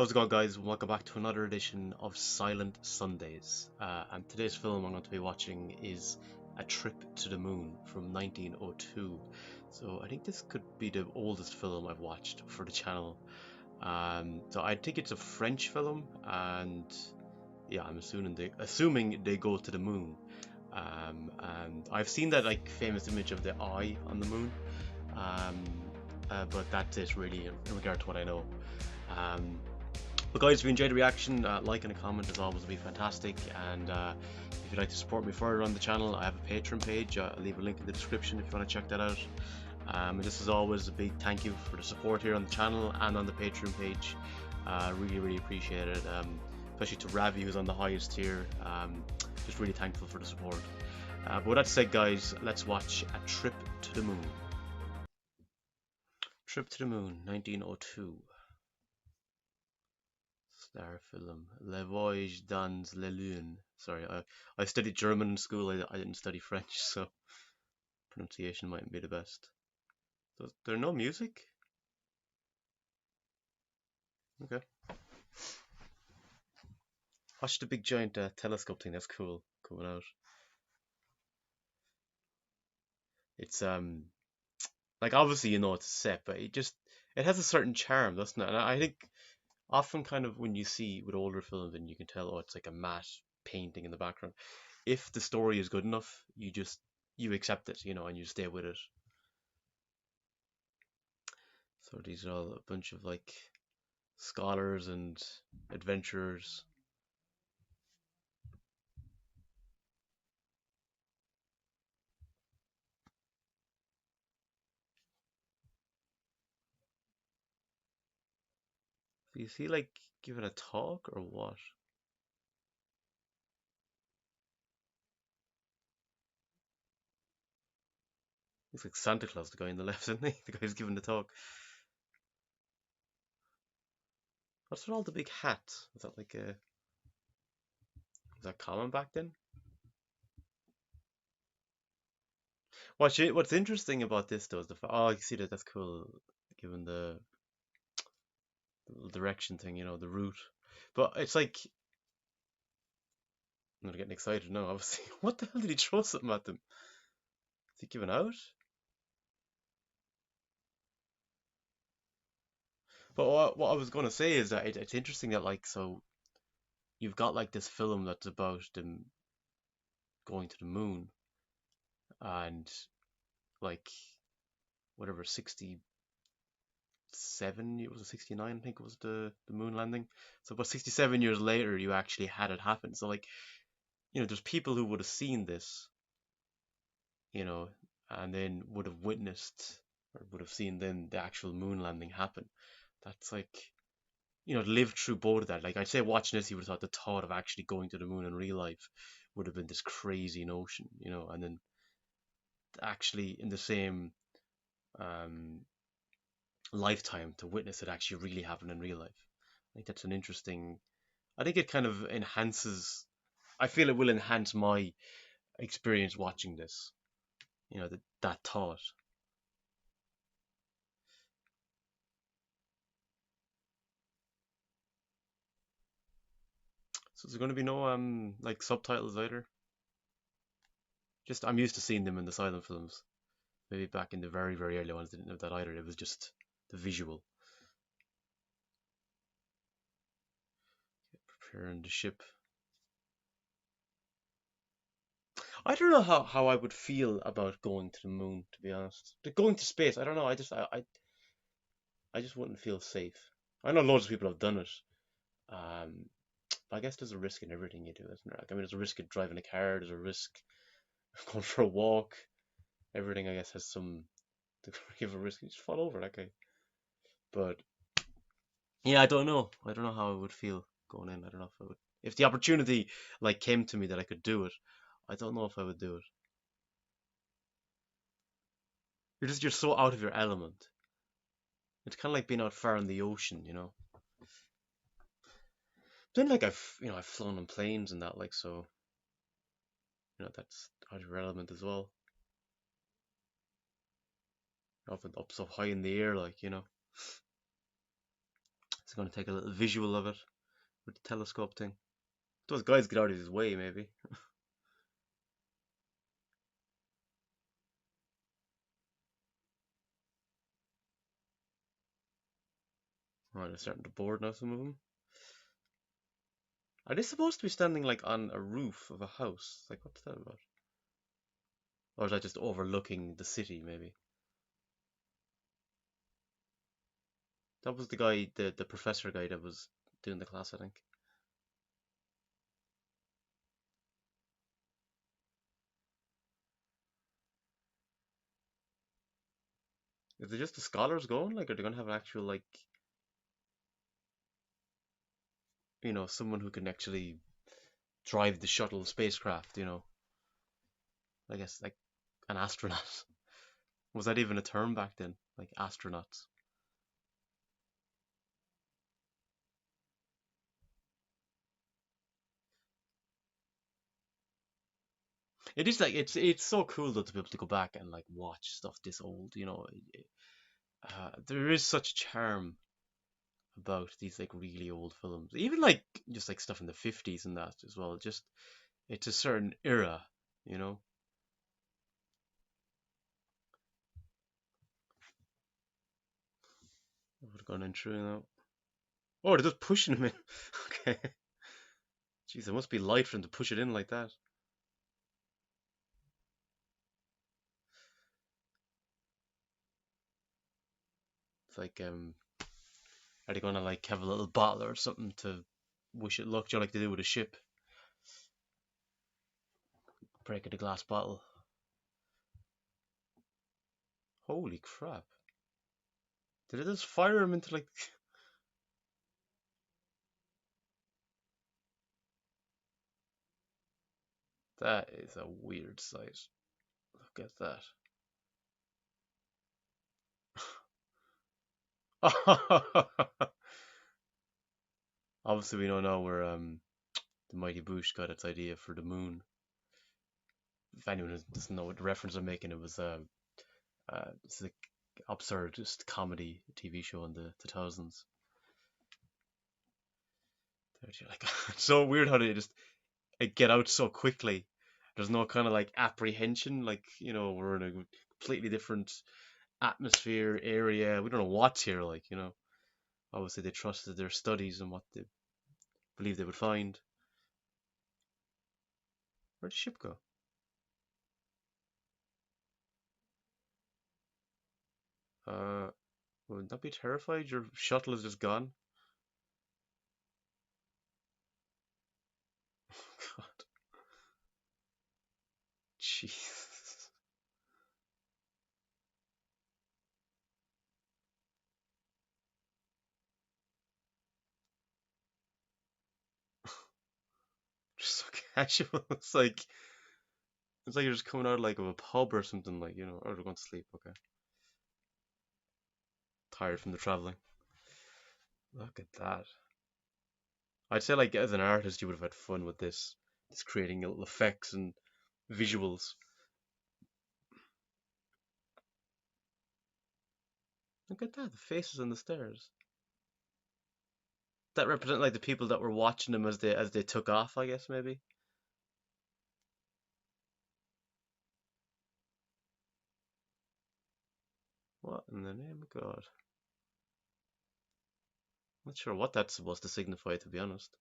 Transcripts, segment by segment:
How's it going, guys? Welcome back to another edition of Silent Sundays. And today's film I'm going to be watching is A Trip to the Moon from 1902. So I think this could be the oldest film I've watched for the channel. So I think it's a French film, and yeah, I'm assuming they go to the moon. And I've seen that like famous image of the eye on the moon. Um, but that's it really in regard to what I know. Um, but guys, if you enjoyed the reaction, like and a comment as always would be fantastic. And if you'd like to support me further on the channel, I have a Patreon page. I'll leave a link in the description if you want to check that out. And just as always, a big thank you for the support here on the channel and on the Patreon page. Really appreciate it. Especially to Ravi, who's on the highest tier. Just really thankful for the support. But with that said, guys, let's watch A Trip to the Moon. Trip to the Moon, 1902. Star film. Le Voyage dans la Lune. Sorry, I studied German in school. I didn't study French, so pronunciation mightn't be the best. There no music? Okay. Watch the big giant telescope thing. That's cool. Coming out. It's like obviously you know it's a set, but it has a certain charm, doesn't it? And I think often kind of when you see with older films and you can tell, oh, it's like a matte painting in the background. If the story is good enough, you accept it, and you stay with it. So these are all a bunch of like scholars and adventurers. So is he like giving a talk or what? Looks like Santa Claus, the guy on the left, isn't he? The guy who's giving the talk. What's with all the big hats? Is that like a was that common back then? What's interesting about this though is oh, I see that that's cool, given the direction thing, the route. But it's like I'm not getting excited now. Obviously, what the hell did he throw something at them? Is he giving out? But what I was going to say is that it's interesting that like so you've got like this film that's about them going to the moon and like whatever 67, it was a 69, I think it was the moon landing. So about 67 years later you actually had it happen. So like there's people who would have seen this, you know and then would have witnessed or would have seen then the actual moon landing happen. That's like lived through both of that. Like I'd say watching this, he would have thought the thought of actually going to the moon in real life would have been this crazy notion, and then actually in the same um, lifetime to witness it actually really happen in real life. I think that's an interesting. I think it kind of enhances. I feel it will enhance my experience watching this. That thought. So there's going to be no like subtitles either. Just I'm used to seeing them in the silent films. Maybe back in the very early ones they didn't have that either. It was just the visual. Preparing the ship. I don't know how I would feel about going to the moon, to be honest. Going to space, I don't know. I just wouldn't feel safe. I know loads of people have done it. Um, but I guess there's a risk in everything you do, isn't there? Like, I mean, there's a risk of driving a car. There's a risk of going for a walk. Everything, I guess, has some degree of a risk. You just fall over, that guy. But yeah, I don't know. I don't know how I would feel going in. I don't know if I would. If the opportunity like came to me that I could do it, I don't know if I would do it. You're so out of your element. It's kind of like being out far in the ocean. Then like I've flown on planes and that like so that's out of your element as well. Up so high in the air like. It's going to take a little visual of it with the telescope thing. Those guys get out of his way, maybe. Oh, they're starting to board now, some of them. Are they supposed to be standing like on a roof of a house? Like, what's that about? Or is that just overlooking the city, maybe? That was the guy, the professor guy that was doing the class, I think. Is it just the scholars going? Like, are they going to have an actual, like, someone who can actually drive the shuttle spacecraft? I guess, like, an astronaut. Was that even a term back then? Like, astronauts. It is like, it's so cool though to be able to go back and like watch stuff this old. There is such charm about these like really old films. Even like just like stuff in the 50s and that as well. Just it's a certain era, you know. Would have gone in through now. Oh, they're just pushing him in. Okay. Jeez, there must be light for him to push it in like that. It's like are they gonna like have a little bottle or something to wish it luck, like they do with a ship? Break the glass bottle. Holy crap. Did it just fire him into like that is a weird sight. Look at that. Obviously, we don't know where the Mighty Boosh got its idea for the moon. If anyone doesn't know what the reference I'm making, it was it's like absurd, just comedy TV show in the 2000s. Like, it's so weird how they just get out so quickly. There's no kind of like apprehension, like we're in a completely different atmosphere area. We don't know what's here, like. Obviously, they trusted their studies and what they believed they would find. Where'd the ship go? Would not be terrified? Your shuttle is just gone. God, jeez. Just so casual. It's like you're just coming out like of a pub or something, or they're going to sleep. Okay, tired from the traveling. Look at that. I'd say like as an artist, you would have had fun with this. Just creating little effects and visuals. Look at that, the faces on the stairs. That represent like the people that were watching them as they took off, I guess maybe. What in the name of God? Not sure what that's supposed to signify, to be honest.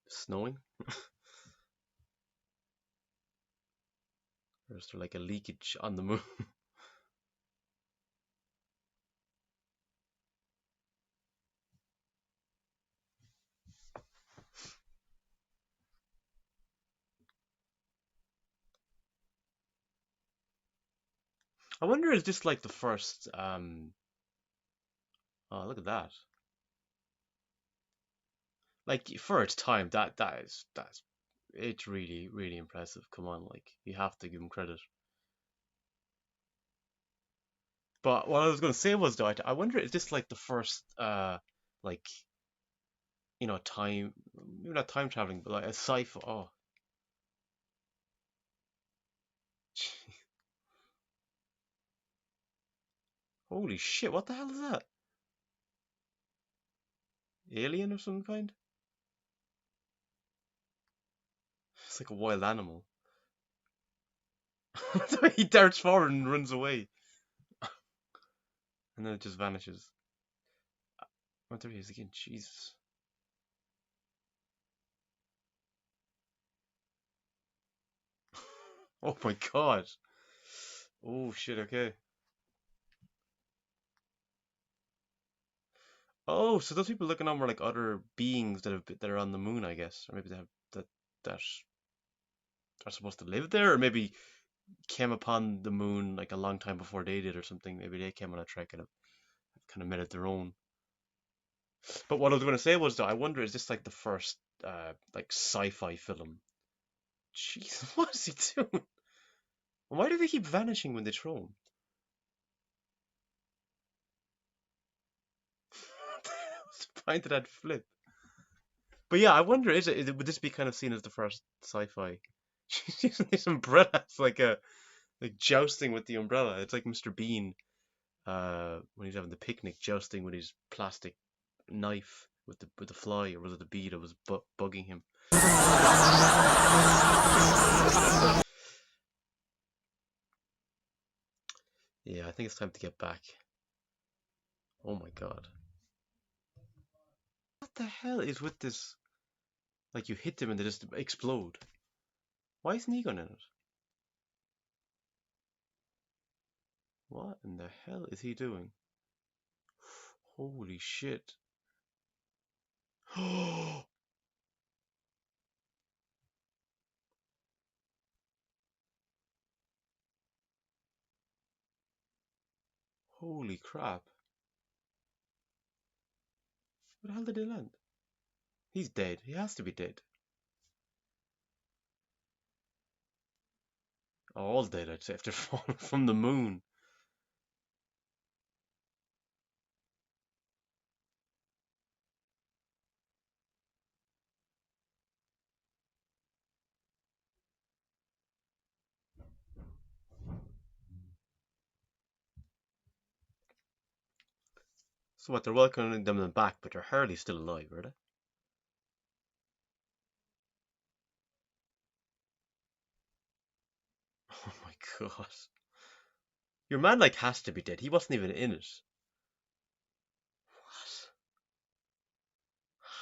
Snowing? Or is there like a leakage on the moon? I wonder is this like the first oh look at that. Like for its time, that's it's really, really impressive. Come on, like you have to give him credit. But what I was gonna say was though, I wonder is this like the first like you know, time, maybe not time traveling, but like a sci-fi. Oh, holy shit! What the hell is that? Alien of some kind? It's like a wild animal. He darts forward and runs away, and then it just vanishes. Oh, there he is again. Jesus. Oh my god. Oh shit. Okay. Oh, so those people looking on were like other beings that are on the moon, I guess, or maybe they have that are supposed to live there, or maybe came upon the moon like a long time before they did, or something. Maybe they came on a trek and have kind of made it their own. But what I was going to say was, though, I wonder, is this like the first like sci-fi film? Jesus, what is he doing? Why do they keep vanishing when they throw him? What's the point of that flip? But yeah, I wonder, would this be kind of seen as the first sci-fi? She's using this umbrella. It's like a like jousting with the umbrella. It's like Mr. Bean when he's having the picnic, jousting with his plastic knife with the fly, or was it the bee that was bugging him? Yeah, I think it's time to get back. Oh my god. What the hell is with this? Like you hit them and they just explode. Why isn't Egon in it? What in the hell is he doing? Holy shit. Holy crap. Where the hell did he land? He's dead. He has to be dead. All dead, I'd say, after falling from the moon. So what, they're welcoming them back, but they're hardly still alive, are they? Oh my god. Your man, like, has to be dead. He wasn't even in it. What?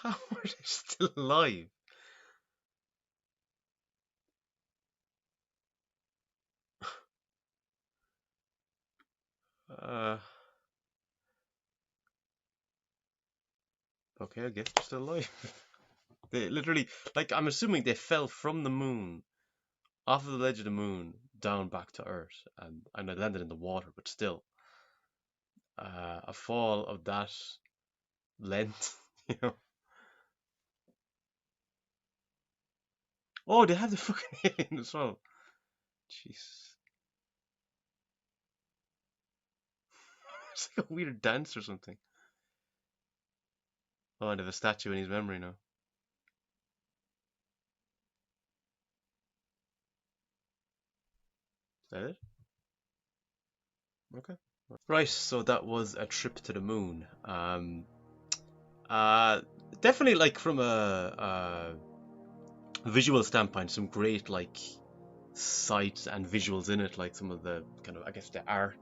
How are they still alive? Uh, okay, I guess they're still alive. They literally, like, I'm assuming they fell from the moon, off of the ledge of the moon, down back to Earth, and they landed in the water, but still, a fall of that length, you know. Oh, they have the fucking alien as well. Jesus. It's like a weird dance or something. Oh, and they have a statue in his memory now. Is that it? Okay. Right, so that was a trip to the moon. Uh, Definitely, like, from a visual standpoint, some great, like, sights and visuals in it, like some of the kind of, I guess, the art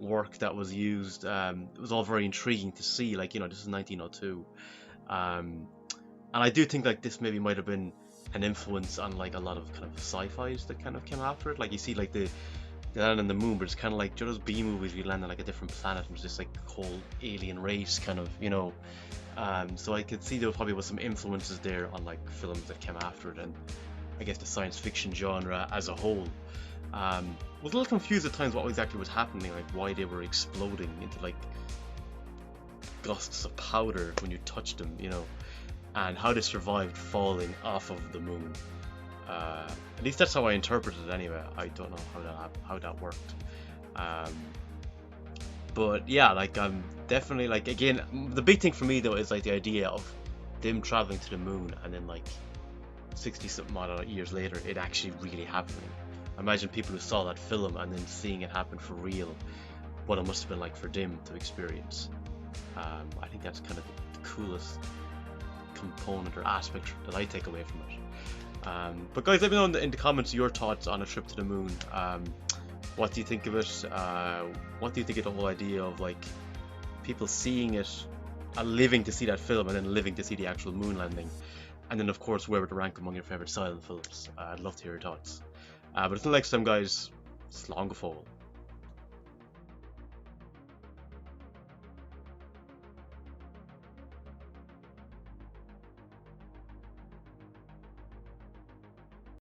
work that was used. It was all very intriguing to see. Like, you know, this is 1902. And I do think like this maybe might have been an influence on like a lot of kind of sci-fis that kind of came after it. Like you see like the land on the moon, but it's kind of like, you know, those B movies, we land on like a different planet and there's this like whole alien race kind of, you know. So I could see there probably was some influences there on like films that came after it, and I guess the science fiction genre as a whole. Was a little confused at times what exactly was happening, like why they were exploding into like gusts of powder when you touched them, you know, and how they survived falling off of the moon. At least that's how I interpreted it anyway. I don't know how that worked. Um, but yeah, like I'm definitely like, again, the big thing for me though is like the idea of them traveling to the moon and then like 60 something odd years later it actually really happening. Imagine people who saw that film and then seeing it happen for real, what it must have been like for them to experience. I think that's kind of the coolest component or aspect that I take away from it. But guys, let me know in the comments your thoughts on a trip to the moon. What do you think of it? What do you think of the whole idea of like people seeing it, living to see that film, and then living to see the actual moon landing? And then of course, where would you rank among your favorite silent films? I'd love to hear your thoughts. But until next time, guys, slán go fóill.